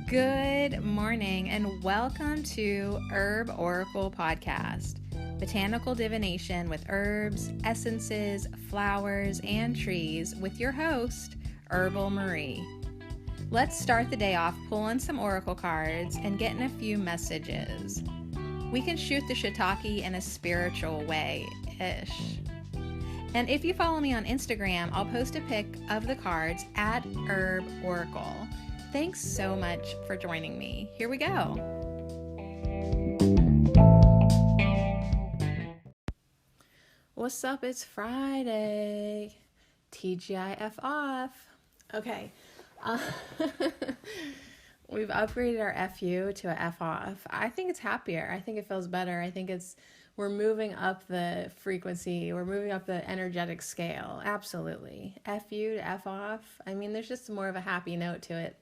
Good morning and welcome to Herb Oracle Podcast, botanical divination with herbs, essences, flowers, and trees with your host, Herbal Marie. Let's start the day off pulling some oracle cards and getting a few messages. We can shoot the shiitake in a spiritual way-ish. And if you follow me on Instagram, I'll post a pic of the cards at Herb Oracle. Thanks so much for joining me. Here we go. What's up? It's Friday. TGIF off. Okay. We've upgraded our FU to a F off. I think it's happier. I think it feels better. I think we're moving up the frequency. We're moving up the energetic scale. Absolutely. FU to F off. I mean, there's just more of a happy note to it.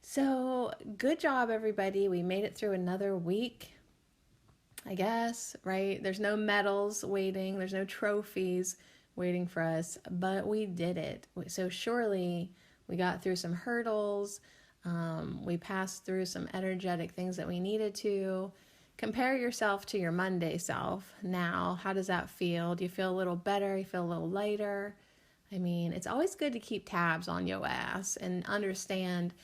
So, good job, everybody. We made it through another week, I guess, right? There's no medals waiting. There's no trophies waiting for us, but we did it. So, surely we got through some hurdles. We passed through some energetic things that we needed to. Compare yourself to your Monday self now. How does that feel? Do you feel a little better? You feel a little lighter? I mean, it's always good to keep tabs on your ass and understand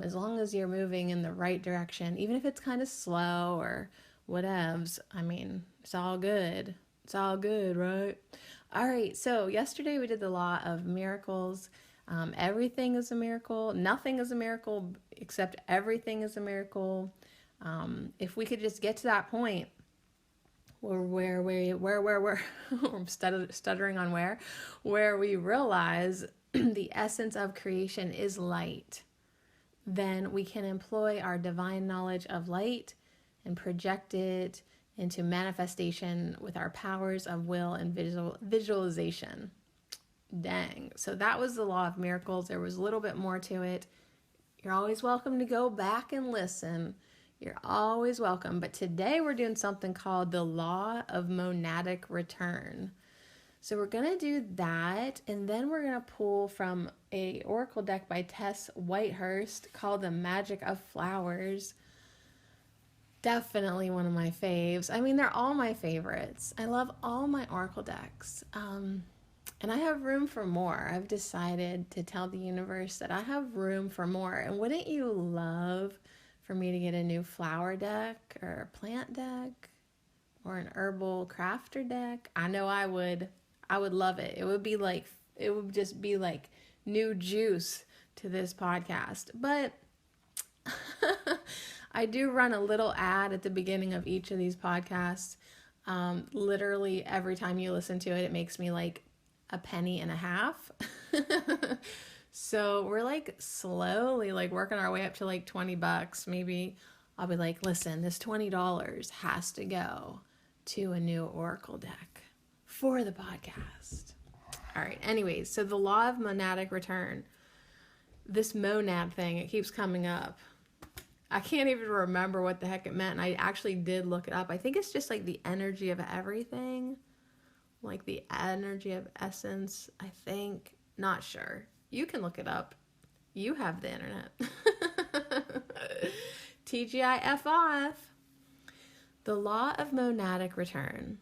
as long as you're moving in the right direction, even if it's kind of slow or whatevs, I mean, it's all good. It's all good, right? All right, so yesterday we did the law of miracles. Everything is a miracle. Nothing is a miracle except everything is a miracle. If we could just get to that point where I'm stuttering on where we realize the essence of creation is light, then we can employ our divine knowledge of light and project it into manifestation with our powers of will and visualization. Dang. So that was the law of miracles. There was a little bit more to it. You're always welcome to go back and listen. You're always welcome. But today we're doing something called the law of monadic return. So we're going to do that, and then we're going to pull from a oracle deck by Tess Whitehurst called The Magic of Flowers. Definitely one of my faves. I mean, they're all my favorites. I love all my oracle decks. And I have room for more. I've decided to tell the universe that I have room for more. And wouldn't you love for me to get a new flower deck or a plant deck or an herbal crafter deck? I know I would. I would love it. It would just be like new juice to this podcast. But I do run a little ad at the beginning of each of these podcasts. Literally every time you listen to it, it makes me like a penny and a half. So we're like slowly like working our way up to like $20. Maybe I'll be like, listen, this $20 has to go to a new oracle deck for the podcast. All right. Anyways, so the law of monadic return, this monad thing, it keeps coming up. I can't even remember what the heck it meant. And I actually did look it up. I think it's just like the energy of everything, like the energy of essence, I think. Not sure. You can look it up. You have the internet. TGIF off. The law of monadic return.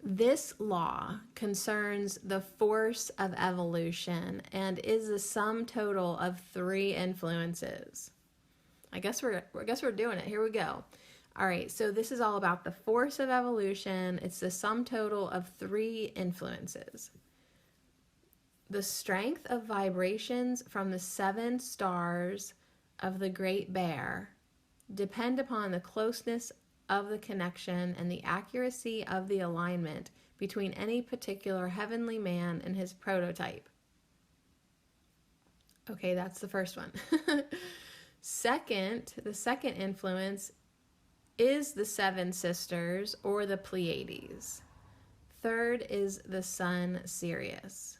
This law concerns the force of evolution and is the sum total of three influences. I guess we're doing it. Here we go. All right, so this is all about the force of evolution. It's the sum total of three influences. The strength of vibrations from the 7 stars of the Great Bear depend upon the closeness of the connection and the accuracy of the alignment between any particular heavenly man and his prototype. Okay, that's the first one. The second influence is the 7 sisters or the Pleiades. Third is the sun Sirius.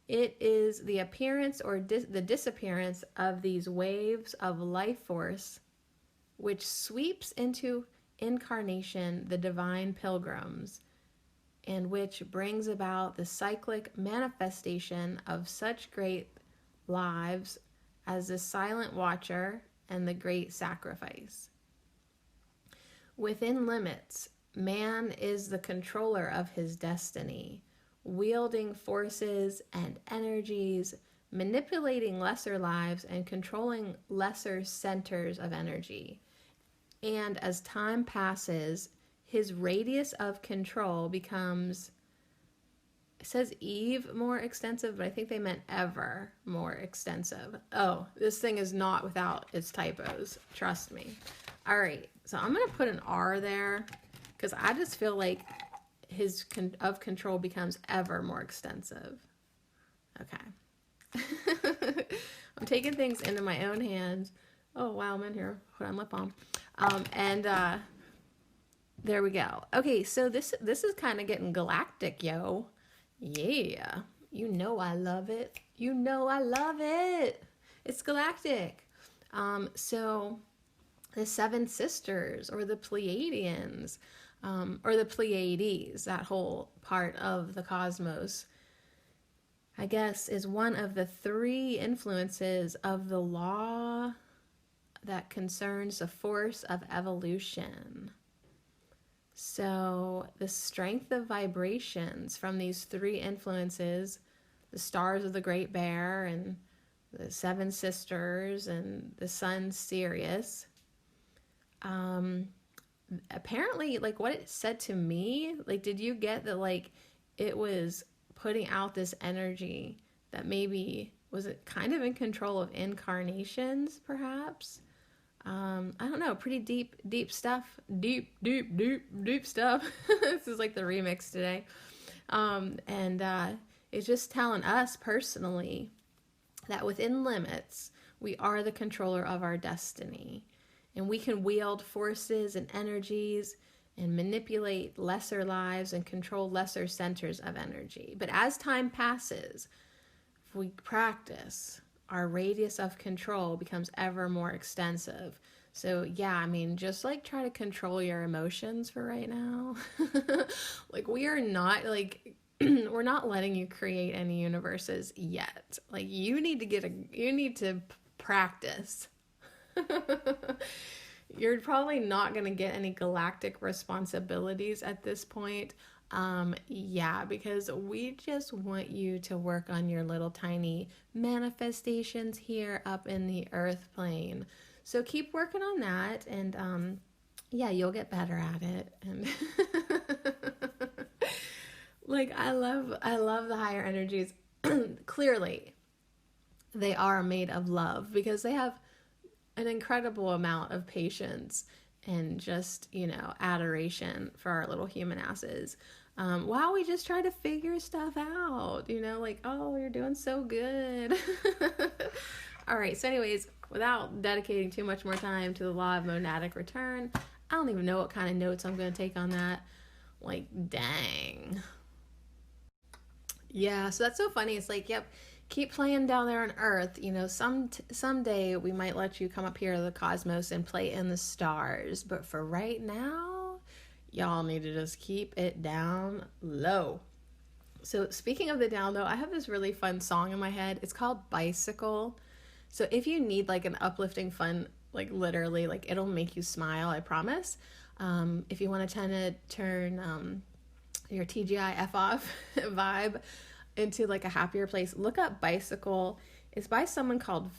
It is the appearance or the disappearance of these waves of life force which sweeps into incarnation the divine pilgrims, and which brings about the cyclic manifestation of such great lives as the silent watcher and the great sacrifice. Within limits, man is the controller of his destiny, wielding forces and energies, manipulating lesser lives, and controlling lesser centers of energy. And as time passes, his radius of control becomes, it says Eve more extensive, but I think they meant ever more extensive. Oh, this thing is not without its typos. Trust me. All right, so I'm going to put an R there because I just feel like his of control becomes ever more extensive. Okay. I'm taking things into my own hands. Oh, wow, I'm in here. Put on lip balm. There we go. Okay, so this is kind of getting galactic, yo. Yeah. You know I love it. You know I love it. It's galactic. So the seven sisters, or the Pleiadians, or the Pleiades, that whole part of the cosmos, I guess, is one of the three influences of the law that concerns the force of evolution. So the strength of vibrations from these three influences, the stars of the Great Bear and the seven sisters and the sun Sirius, apparently, like, what it said to me, like, did you get that, like, it was putting out this energy that maybe was it kind of in control of incarnations, perhaps? I don't know, pretty deep stuff. Deep stuff. This is like the remix today. It's just telling us personally that within limits, we are the controller of our destiny. And we can wield forces and energies and manipulate lesser lives and control lesser centers of energy. But as time passes, if we practice, our radius of control becomes ever more extensive. So yeah, I mean, just like try to control your emotions for right now. Like, we are not, like, we're not letting you create any universes yet. Like, you need to practice. You're probably not going to get any galactic responsibilities at this point. Yeah, because we just want you to work on your little tiny manifestations here up in the earth plane. So keep working on that, and yeah, you'll get better at it. And like, I love the higher energies. Clearly, they are made of love because they have an incredible amount of patience and just, adoration for our little human asses. While we just try to figure stuff out, like, oh, you're doing so good. All right. So anyways, without dedicating too much more time to the law of monadic return, I don't even know what kind of notes I'm going to take on that. Like, dang. Yeah. So that's so funny. It's like, yep. Keep playing down there on Earth. Someday we might let you come up here to the cosmos and play in the stars. But for right now, y'all need to just keep it down low. So speaking of the down low, I have this really fun song in my head. It's called Bicycle. So if you need like an uplifting, fun, like literally, like it'll make you smile, I promise. If you want to kind of turn your TGIF off vibe into like a happier place, look up Bicycle. It's by someone called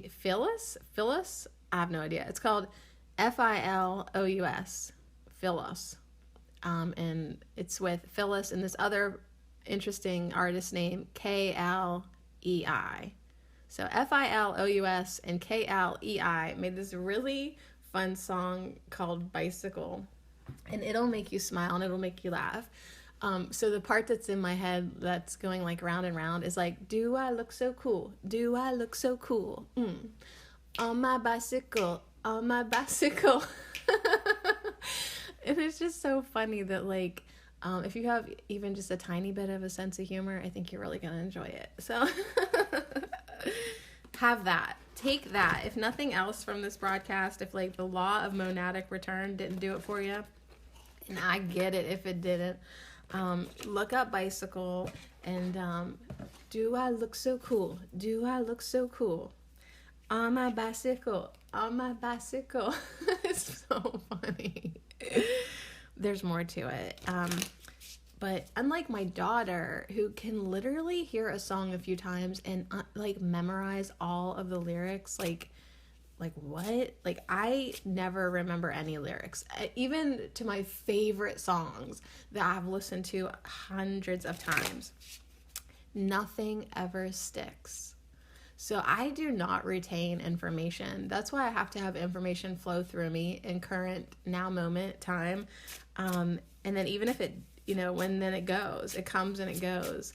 Phyllis. I have no idea. It's called Philous. Phyllis. And it's with Phyllis and this other interesting artist named Klei. So Philous and Klei made this really fun song called Bicycle, and it'll make you smile and it'll make you laugh. So the part that's in my head that's going like round and round is like, do I look so cool? Do I look so cool? On my bicycle, on my bicycle. And it's just so funny that like, if you have even just a tiny bit of a sense of humor, I think you're really going to enjoy it. So have that. Take that. If nothing else from this broadcast, if like the law of monadic return didn't do it for you, and I get it if it didn't, look up Bicycle and do I look so cool? Do I look so cool? On my bicycle, on my bicycle. It's so funny. There's more to it. But unlike my daughter, who can literally hear a song a few times and like memorize all of the lyrics, like what? Like I never remember any lyrics, even to my favorite songs that I've listened to hundreds of times. Nothing ever sticks. So I do not retain information. That's why I have to have information flow through me in current now moment time. And then even if it, when then it goes, it comes and it goes.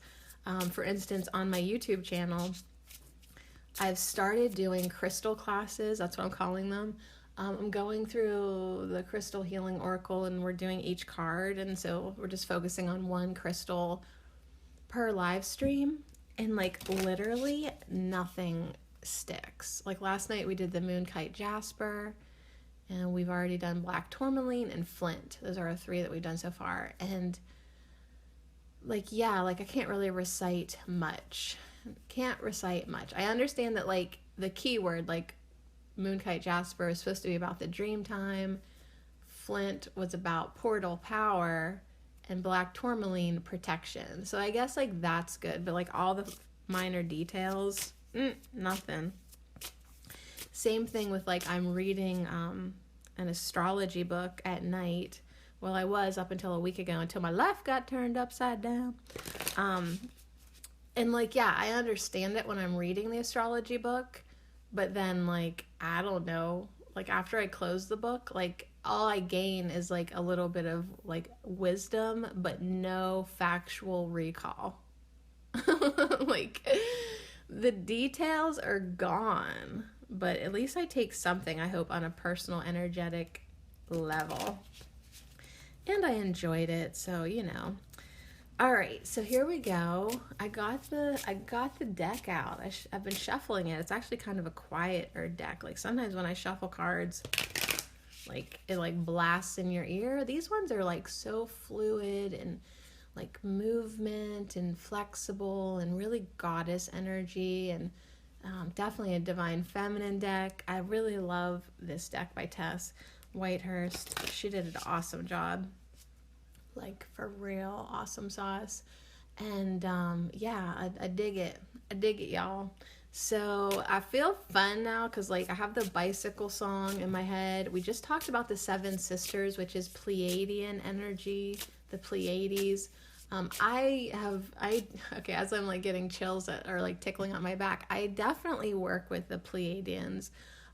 For instance, on my YouTube channel, I've started doing crystal classes. That's what I'm calling them. I'm going through the Crystal Healing Oracle and we're doing each card. And so we're just focusing on one crystal per live stream. And like literally nothing sticks. Like last night we did the Moonkite Jasper, and we've already done Black Tourmaline and Flint. Those are our 3 that we've done so far. And like, yeah, like I can't really recite much. I understand that like the keyword, like Moonkite Jasper is supposed to be about the dream time. Flint was about portal power. And Black Tourmaline protection. So I guess like that's good, but like all the minor details, nothing. Same thing with like I'm reading an astrology book at night. Well, I was up until a week ago, until my life got turned upside down. And like, yeah, I understand it when I'm reading the astrology book, but then like, I don't know, like after I close the book, like all I gain is like a little bit of like wisdom, but no factual recall. Like the details are gone, but at least I take something, I hope, on a personal energetic level. And I enjoyed it, so All right, so here we go. I got the deck out. I've been shuffling it. It's actually kind of a quieter deck. Like sometimes when I shuffle cards, like it like blasts in your ear. These ones are like so fluid and like movement and flexible and really goddess energy, and definitely a divine feminine deck. I really love this deck by Tess Whitehurst. She did an awesome job, like for real awesome sauce. And yeah, I dig it. Y'all. So I feel fun now because like I have the bicycle song in my head. We just talked about the 7 sisters, which is Pleiadian energy, the Pleiades. Okay, as I'm like getting chills or like tickling on my back, I definitely work with the Pleiadians,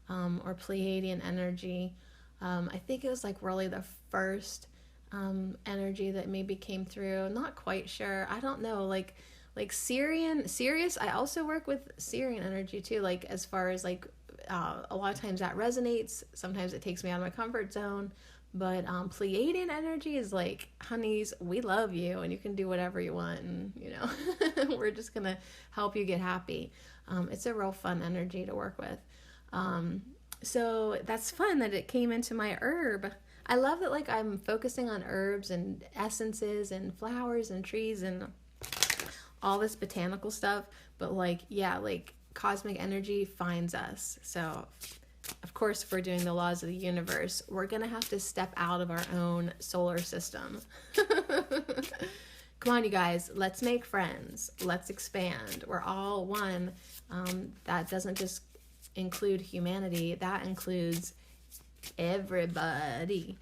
or Pleiadian energy. I think it was like really the first energy that maybe came through. Not quite sure. I don't know. Like Sirius. I also work with Syrian energy too. Like as far as like a lot of times that resonates. Sometimes it takes me out of my comfort zone. But Pleiadian energy is like, honeys, we love you and you can do whatever you want, and we're just gonna help you get happy. It's a real fun energy to work with. So that's fun that it came into my herb. I love that like I'm focusing on herbs and essences and flowers and trees and all this botanical stuff, but like, yeah, like cosmic energy finds us. So of course, if we're doing the laws of the universe, we're gonna have to step out of our own solar system. Come on, you guys, let's make friends. Let's expand. We're all one. That doesn't just include humanity. That includes everybody.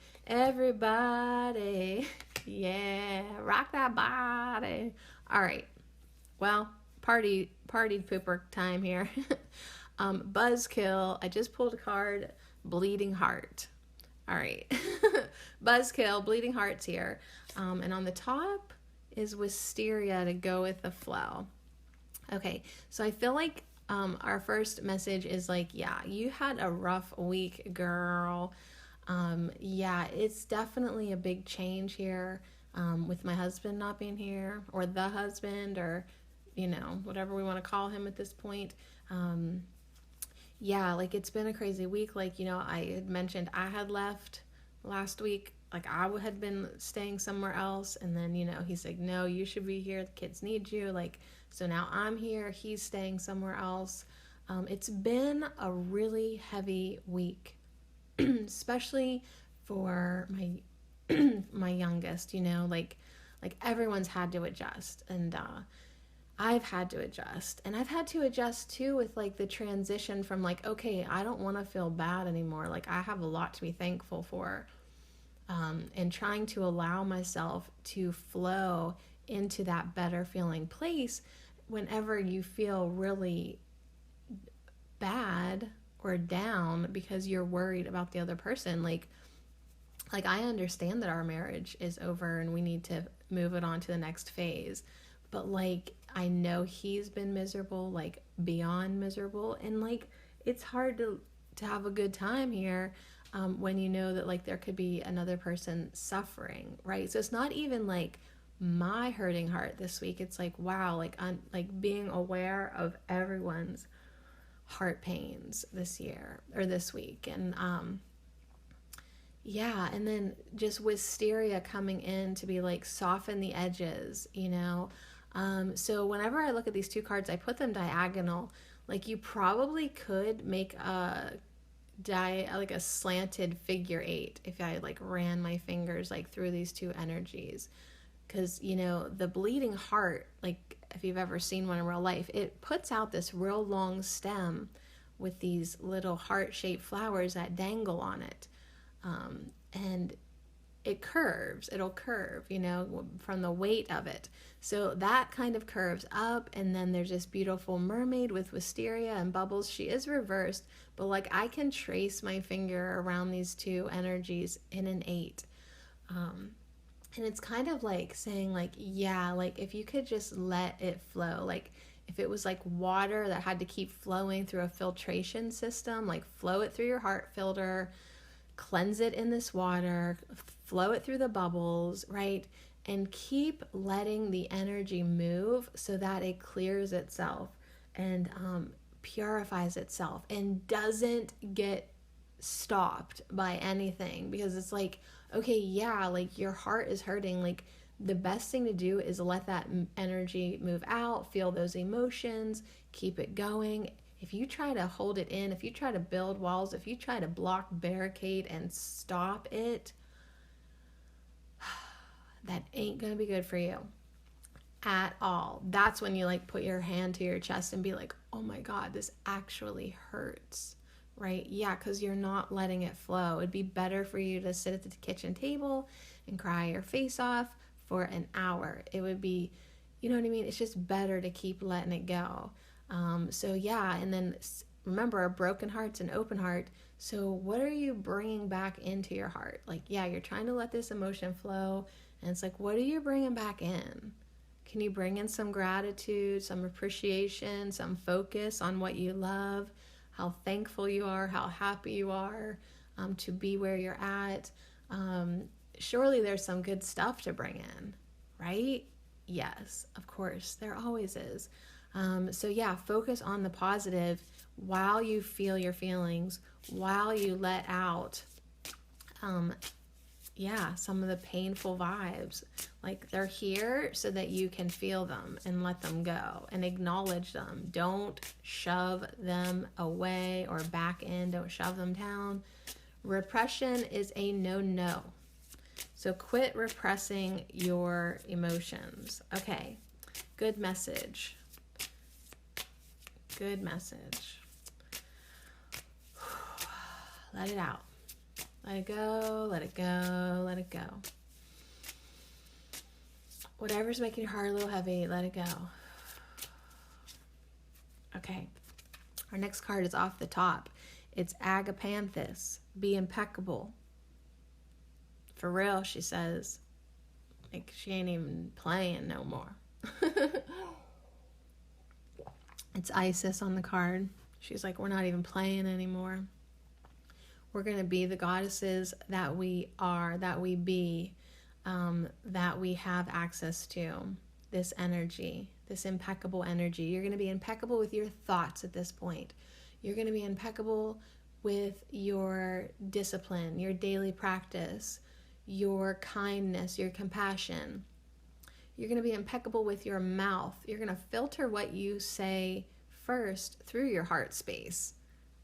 Yeah, rock that body. All right. Well, party pooper time here. Buzzkill. I just pulled a card. Bleeding Heart. All right. Buzzkill. Bleeding Heart's here. And on the top is Wisteria to go with the flow. Okay. So I feel like our first message is like, yeah, you had a rough week, girl. Yeah, it's definitely a big change here, with my husband not being here, or the husband, or, whatever we want to call him at this point. Yeah, like it's been a crazy week. Like, I had mentioned I had left last week. Like I had been staying somewhere else. And then, he's like, no, you should be here. The kids need you. Like, so now I'm here. He's staying somewhere else. It's been a really heavy week, especially for my youngest. Like everyone's had to adjust, and I've had to adjust, and I've had to adjust too with like the transition from like, okay, I don't want to feel bad anymore. Like I have a lot to be thankful for, and trying to allow myself to flow into that better feeling place whenever you feel really bad or down because you're worried about the other person. Like I understand that our marriage is over and we need to move it on to the next phase, but like I know he's been miserable, like beyond miserable, and like it's hard to have a good time here, when you know that like there could be another person suffering, right? So it's not even like my hurting heart this week. It's like, wow, like I'm like being aware of everyone's heart pains this year or this week. And yeah, and then just wisteria coming in to be like soften the edges. So whenever I look at these two cards, I put them diagonal. Like you probably could make like a slanted figure eight if I like ran my fingers like through these two energies. Because the bleeding heart, like if you've ever seen one in real life, it puts out this real long stem with these little heart-shaped flowers that dangle on it, and it'll curve, from the weight of it. So that kind of curves up, and then there's this beautiful mermaid with wisteria and bubbles. She is reversed, but like I can trace my finger around these two energies in an 8. And it's kind of like saying like, yeah, like if you could just let it flow, like if it was like water that had to keep flowing through a filtration system, like flow it through your heart filter, cleanse it in this water, flow it through the bubbles, right? And keep letting the energy move so that it clears itself and purifies itself and doesn't get stopped by anything. Because it's like, okay, yeah, like your heart is hurting. Like the best thing to do is let that energy move out, feel those emotions, keep it going. If you try to hold it in, if you try to build walls, if you try to block, barricade, and stop it, that ain't gonna be good for you at all. That's when you like put your hand to your chest and be like, oh my God, this actually hurts, right? Yeah, because you're not letting it flow. It'd be better for you to sit at the kitchen table and cry your face off for an hour. It would be, you know what I mean? It's just better to keep letting it go. So yeah, and then remember, a broken heart's an open heart. So what are you bringing back into your heart? Like, yeah, you're trying to let this emotion flow, and it's like, what are you bringing back in? Can you bring in some gratitude, some appreciation, some focus on what you love, how thankful you are, how happy you are to be where you're at? Surely there's some good stuff to bring in, right? Yes, of course, there always is. So yeah, focus on the positive while you feel your feelings, while you let out, some of the painful vibes. Like they're here so that you can feel them and let them go and acknowledge them. Don't shove them away or back in. Don't shove them down. Repression is a no-no. So quit repressing your emotions. Okay, good message. Good message. Let it out. Let it go, let it go, let it go. Whatever's making your heart a little heavy, let it go. Okay, our next card is off the top. It's Agapanthus. Be impeccable. For real, she says. Like, she ain't even playing no more. It's Isis on the card. She's like, we're not even playing anymore. We're going to be the goddesses that we are, that we be, that we have access to. This energy, this impeccable energy. You're going to be impeccable with your thoughts at this point. You're going to be impeccable with your discipline, your daily practice, your kindness, your compassion. You're going to be impeccable with your mouth. You're going to filter what you say first through your heart space,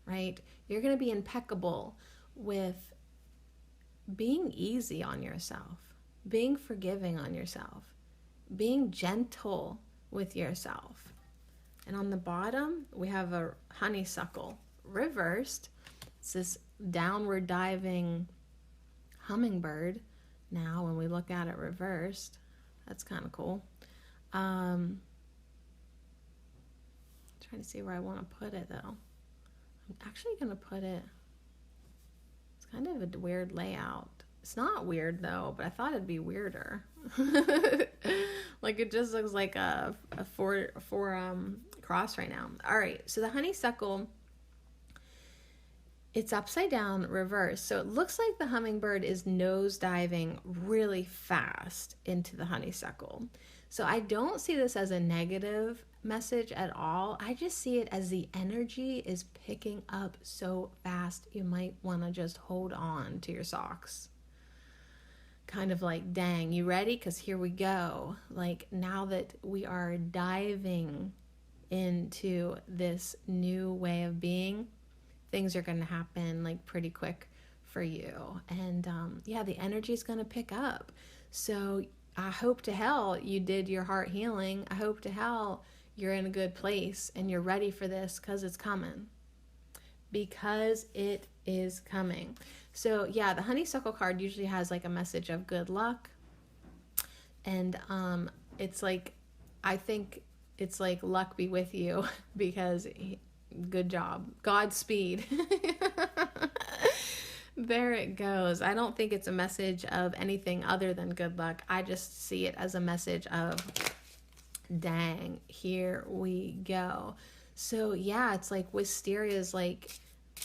right? You're going to be impeccable with being easy on yourself, being forgiving on yourself, being gentle with yourself. And on the bottom, we have a honeysuckle reversed. It's this downward diving hummingbird. Now, when we look at it reversed, that's kind of cool. Trying to see where I want to put it, though. I'm actually going to put it, it's kind of a weird layout. It's not weird, though, but I thought it'd be weirder. Like, it just looks like a four cross right now. All right, so the honeysuckle, it's upside down, reverse. So it looks like the hummingbird is nose diving really fast into the honeysuckle. So I don't see this as a negative message at all. I just see it as the energy is picking up so fast, you might want to just hold on to your socks. Kind of like, dang, you ready? Because here we go. Like, now that we are diving into this new way of being, things are going to happen like pretty quick for you. And the energy is going to pick up. So I hope to hell you did your heart healing. I hope to hell you're in a good place and you're ready for this, because it's coming. Because it is coming. So the honeysuckle card usually has like a message of good luck. And it's like, I think it's like luck be with you, because good job. Godspeed. There it goes. I don't think it's a message of anything other than good luck. I just see it as a message of, dang, here we go. So it's like Wisteria's like,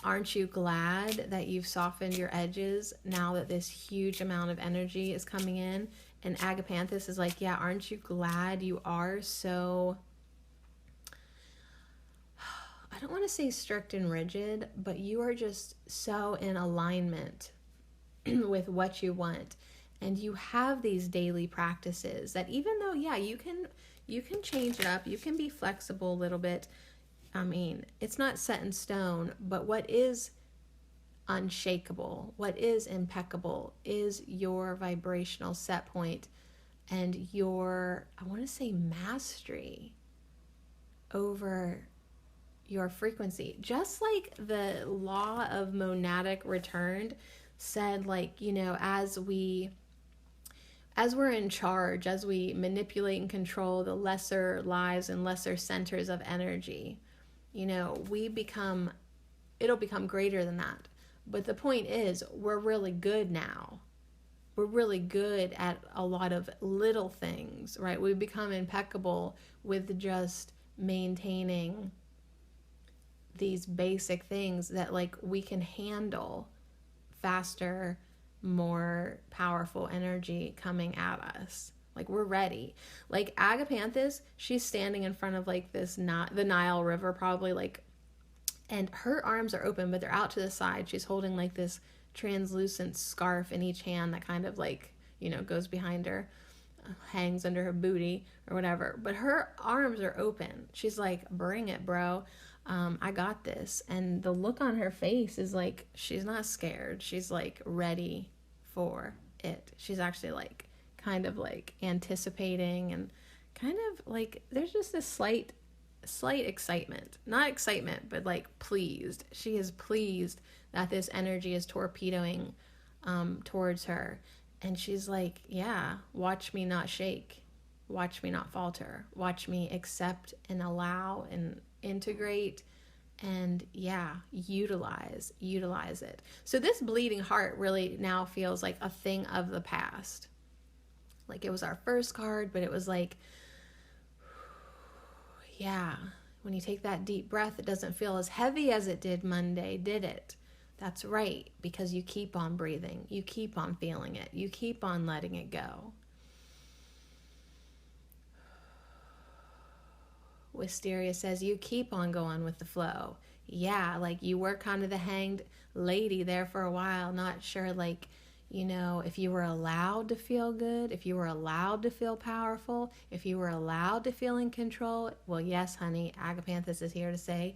aren't you glad that you've softened your edges now that this huge amount of energy is coming in? And Agapanthus is like, aren't you glad you are so, I don't want to say strict and rigid, but you are just so in alignment with what you want. And you have these daily practices that, even though, you can change it up, you can be flexible a little bit. I mean, it's not set in stone, but what is unshakable, what is impeccable, is your vibrational set point and your, I want to say, mastery over your frequency. Just like the law of monadic return said, like, as we're in charge, as we manipulate and control the lesser lives and lesser centers of energy, it'll become greater than that. But the point is, we're really good now. We're really good at a lot of little things, right? We've become impeccable with just maintaining these basic things that, like, we can handle faster, more powerful energy coming at us. Like, we're ready. Like, Agapanthus, she's standing in front of like this, not the Nile River probably, like, and her arms are open, but they're out to the side. She's holding like this translucent scarf in each hand that kind of like, goes behind her, hangs under her booty or whatever. But her arms are open. She's like, bring it, bro. I got this. And the look on her face is like, she's not scared. She's like ready for it. She's actually like kind of like anticipating, and kind of like there's just this slight excitement. Not excitement, but like pleased. She is pleased that this energy is torpedoing towards her. And she's like, watch me not shake. Watch me not falter. Watch me accept and allow and integrate and utilize it. So this bleeding heart really now feels like a thing of the past. Like, it was our first card, but it was like, when you take that deep breath, it doesn't feel as heavy as it did Monday, did it? That's right, because you keep on breathing, you keep on feeling it, you keep on letting it go. Wisteria says you keep on going with the flow. Like, you were kind of the hanged lady there for a while, not sure, like, You know, if you were allowed to feel good, if you were allowed to feel powerful, if you were allowed to feel in control, well, yes, honey, Agapanthus is here to say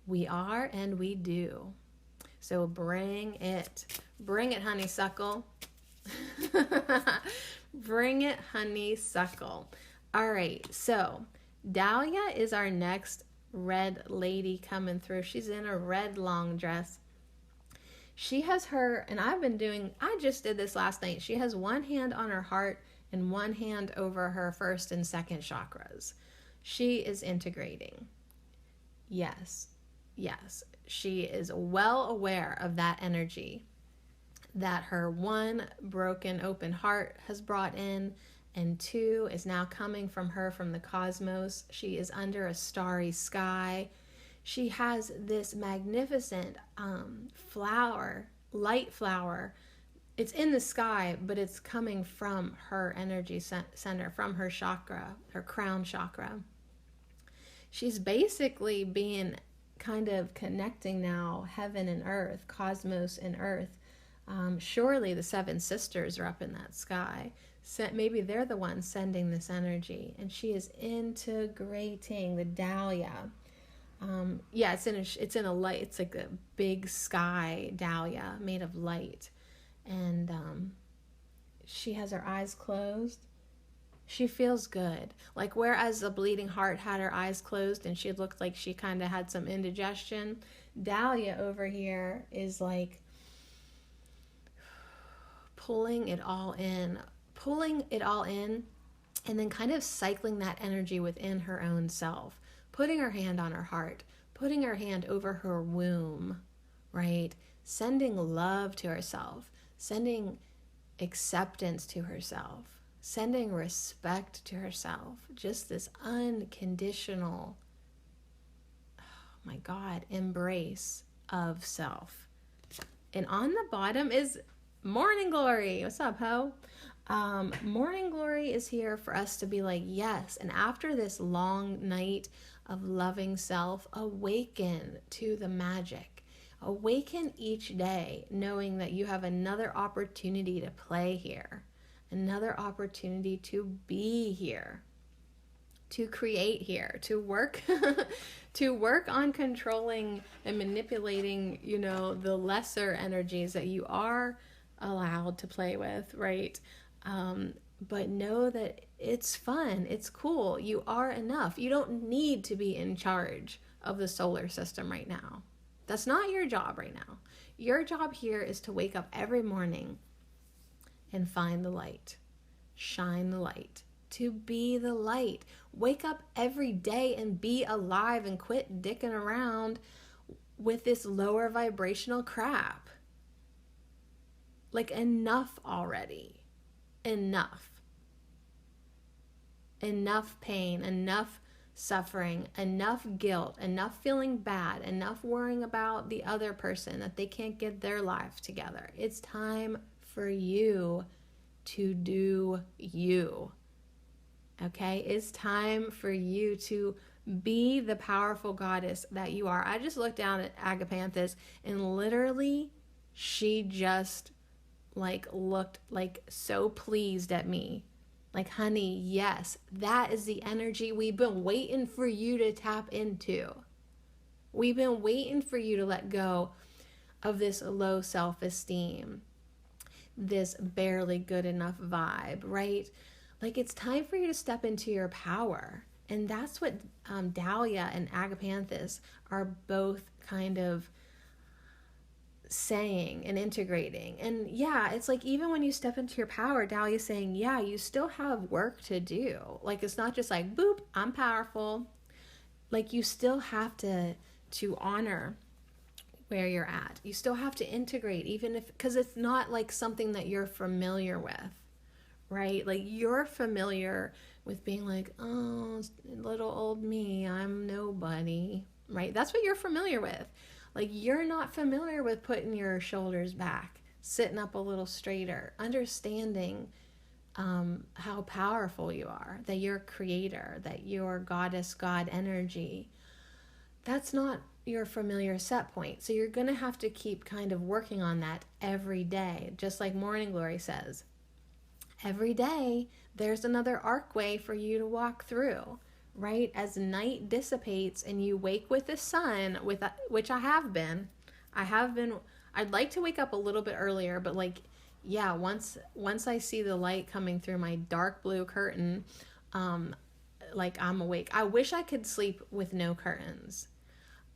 we are and we do. So bring it. Bring it, honeysuckle. Bring it, honeysuckle. All right, so Dahlia is our next red lady coming through. She's in a red long dress. She has her, and I just did this last night. She has one hand on her heart and one hand over her first and second chakras. She is integrating. Yes, yes. She is well aware of that energy that her one broken open heart has brought in, and two is now coming from her from the cosmos. She is under a starry sky. She has this magnificent flower, light flower. It's in the sky, but it's coming from her energy center, from her chakra, her crown chakra. She's basically being kind of connecting now heaven and earth, cosmos and earth. Surely the seven sisters are up in that sky. So maybe they're the ones sending this energy, and she is integrating the Dahlia. Yeah, it's in a light. It's like a big sky dahlia made of light, and she has her eyes closed. She feels good. Like whereas the bleeding heart had her eyes closed and she looked like she kind of had some indigestion, Dahlia over here is like pulling it all in, and then kind of cycling that energy within her own self, putting her hand on her heart, putting her hand over her womb, right? Sending love to herself, sending acceptance to herself, sending respect to herself, just this unconditional, oh my God, embrace of self. And on the bottom is Morning Glory. What's up, ho? Morning Glory is here for us to be like, yes. And after this long night of loving self, awaken to the magic. Awaken each day knowing that you have another opportunity to play here, another opportunity to be here, to create here, to work to work on controlling and manipulating, the lesser energies that you are allowed to play with, right? But know that it's fun, it's cool, you are enough. You don't need to be in charge of the solar system right now. That's not your job right now. Your job here is to wake up every morning and find the light, shine the light, to be the light. Wake up every day and be alive and quit dicking around with this lower vibrational crap. Like, enough already. Enough. Enough pain, enough suffering, enough guilt, enough feeling bad, enough worrying about the other person that they can't get their life together. It's time for you to do you. Okay? It's time for you to be the powerful goddess that you are. I just looked down at Agapanthus and literally she just looked so pleased at me. Like, honey, yes, that is the energy we've been waiting for you to tap into. We've been waiting for you to let go of this low self-esteem, this barely good enough vibe, right? Like, it's time for you to step into your power. And that's what Dahlia and Agapanthus are both kind of saying and integrating. And yeah, it's like, even when you step into your power, Dahlia's saying, yeah, you still have work to do. Like, it's not just like, boop, I'm powerful. Like, you still have to honor where you're at. You still have to integrate, even if, because it's not like something that you're familiar with, right? Like, you're familiar with being like, oh, little old me, I'm nobody, right? That's what you're familiar with. Like, you're not familiar with putting your shoulders back, sitting up a little straighter, understanding how powerful you are, that you're a creator, that you're goddess, God energy, that's not your familiar set point. So you're going to have to keep kind of working on that every day. Just like Morning Glory says, every day there's another archway for you to walk through, right? As night dissipates and you wake with the sun, which I have been. I'd like to wake up a little bit earlier, but like, yeah, once I see the light coming through my dark blue curtain, like I'm awake. I wish I could sleep with no curtains,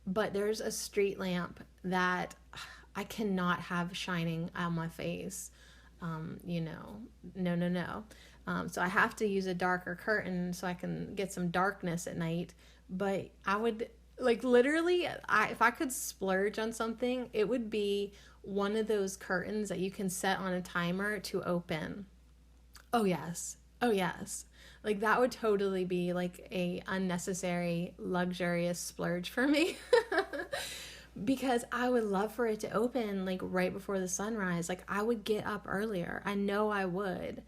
but there's a street lamp that I cannot have shining on my face. No. So I have to use a darker curtain so I can get some darkness at night. But I would, like, literally, if I could splurge on something, it would be one of those curtains that you can set on a timer to open. Oh yes. Like, that would totally be like a unnecessary, luxurious splurge for me. Because I would love for it to open like right before the sunrise. Like, I would get up earlier. I know I would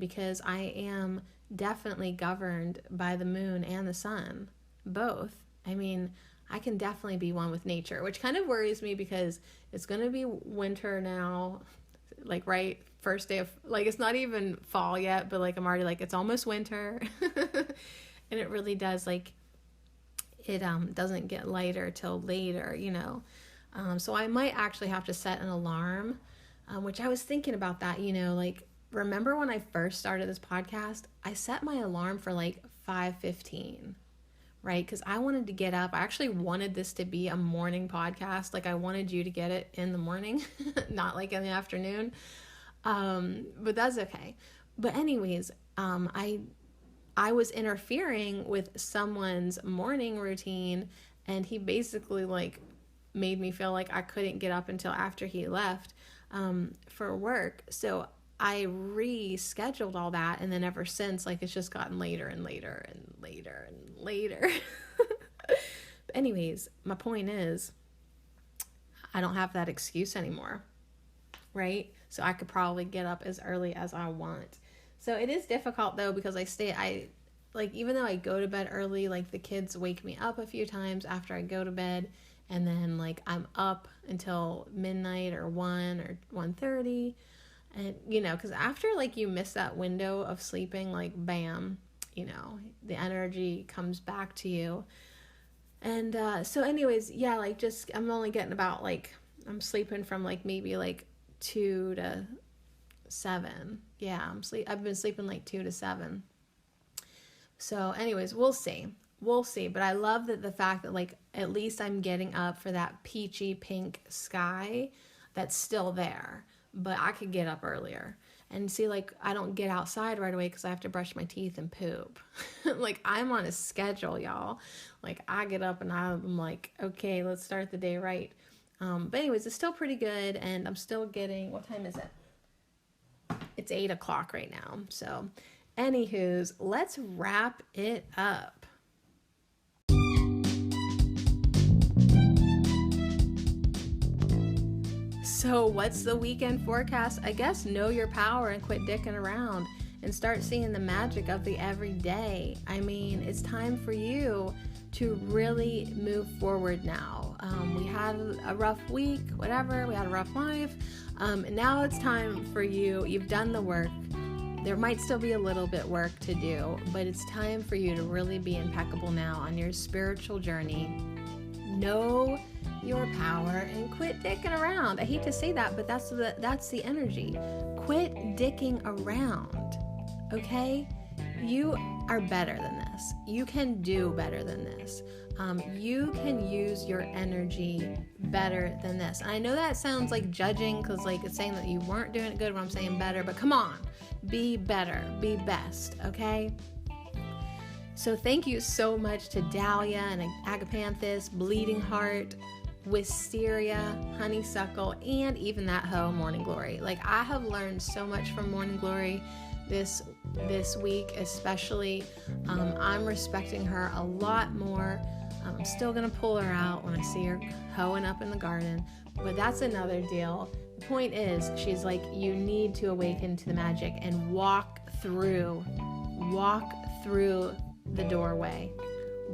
because I am definitely governed by the moon and the sun, both. I mean, I can definitely be one with nature, which kind of worries me because it's going to be winter now, like right first day of, like, it's not even fall yet, but like I'm already like, it's almost winter. And it really does, like, it doesn't get lighter till later, so I might actually have to set an alarm, which I was thinking about that, like, remember when I first started this podcast, I set my alarm for like 5:15, right? Because I wanted to get up. I actually wanted this to be a morning podcast. Like, I wanted you to get it in the morning, not like in the afternoon. But that's okay. But anyways, I was interfering with someone's morning routine, and he basically like made me feel like I couldn't get up until after he left for work. So I rescheduled all that, and then ever since, like, it's just gotten later and later and later and later. But anyways, my point is, I don't have that excuse anymore, right? So I could probably get up as early as I want. So it is difficult though, because even though I go to bed early, like, the kids wake me up a few times after I go to bed, and then like I'm up until midnight or 1 or 1:30. And, because after, like, you miss that window of sleeping, like, bam, the energy comes back to you. And so anyways, yeah, like, just, I'm only getting about, like, I'm sleeping from, like, maybe, like, 2 to 7. Yeah, I've been sleeping, like, 2 to 7. So anyways, we'll see. But I love the fact that, like, at least I'm getting up for that peachy pink sky that's still there. But I could get up earlier. And see, like, I don't get outside right away because I have to brush my teeth and poop. Like, I'm on a schedule, y'all. Like, I get up and I'm like, okay, let's start the day right. But anyways, it's still pretty good, and I'm still getting, what time is it? It's 8 o'clock right now. So, anywho's, let's wrap it up. So what's the weekend forecast? I guess know your power and quit dicking around and start seeing the magic of the everyday. I mean, it's time for you to really move forward now. We had a rough week, whatever. We had a rough life. Now it's time for you. You've done the work. There might still be a little bit work to do, but it's time for you to really be impeccable now on your spiritual journey. Know your power and quit dicking around. I hate to say that, but that's the energy. Quit dicking around, okay? You are better than this. You can do better than this. You can use your energy better than this. And I know that sounds like judging, because like it's saying that you weren't doing it good when I'm saying better, but come on, be better, be best, okay? So thank you so much to Dahlia and Agapanthus, Bleeding Heart, Wisteria, Honeysuckle, and even that hoe Morning Glory. Like, I have learned so much from Morning Glory this week, especially. I'm respecting her a lot more. I'm still gonna pull her out when I see her hoeing up in the garden, but that's another deal. The point is, she's like, you need to awaken to the magic and walk through the doorway.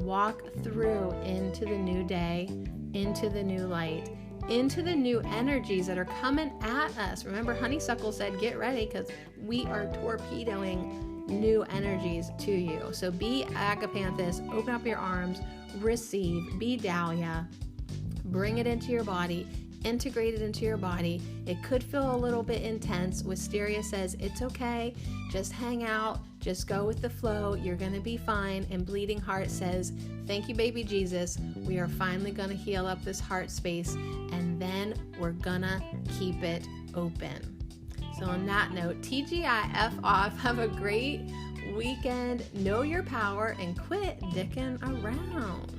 walk through into the new day, into the new light, into the new energies that are coming at us. Remember, Honeysuckle said, get ready, because we are torpedoing new energies to you. So be Agapanthus, open up your arms, receive, be Dahlia, bring it into your body, integrate it into your body. It could feel a little bit intense. Wisteria says it's okay, just hang out, just go with the flow, you're gonna be fine. And Bleeding Heart says, thank you, baby Jesus, we are finally gonna heal up this heart space, and then we're gonna keep it open. So on that note, TGIF off, have a great weekend, know your power, and quit dicking around.